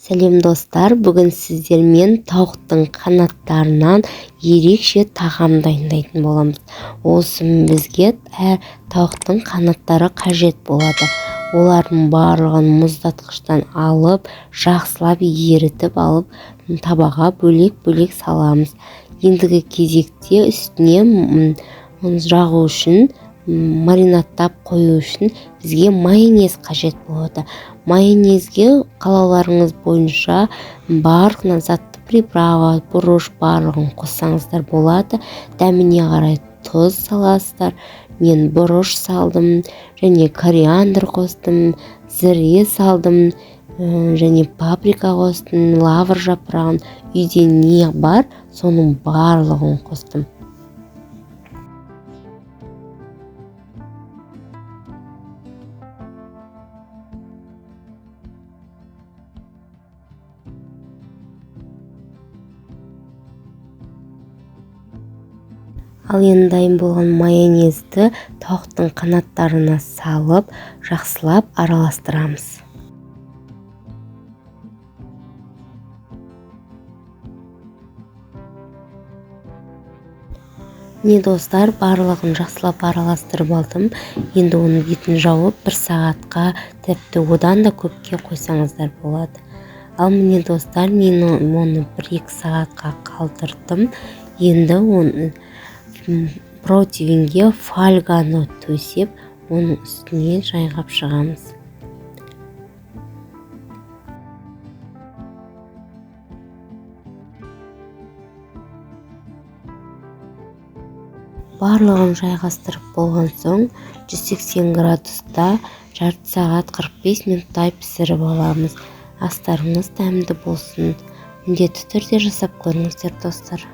Сәлем достар, бүгін сіздермен тауықтың қанаттарынан ерекше тағам дайындайтын боламыз. Осы бізге тауықтың қанаттары қажет болады. Олардың барлығын мұздатқыштан алып, жақсылап ерітіп алып, табаға бөлек-бөлек саламыз. Ендігі кезекте үстіне жағу үшін, маринадтап қою үшін бізге майонез қажет болады. Майонезге қалауларыңыз бойынша барлық затты приправа, бұрыш барлығын қоссаңыздар болады. Дәміне қарай тұз саласыздар. Мен бұрыш салдым, және кориандр қостым, зіре салдым, және паприка қостым, лавр жапырағын, үйде не бар, соның барлығын қостым. Ал енді дайын болған майонезді тауықтың қанаттарына салып, жақсылап араластырамыз. Достар, барлығын жақсылап араластырып алдым. Енді оның бетін жауып, 1 сағатқа, тіпті одан да көпке қойсаңыздар болады. Ал достар, мен оны 1-2 сағатқа қалдырдым. Енді оны противенге фольганы төсеп, оның үстіне жайғап шығамыз. Барлығын жайғастырып болған соң, 180 градуста жарты сағат 45 минуттай пісіріп аламыз. Астарыңыз дәмді болсын. Міндетті түрде жасап көріңіздер достар.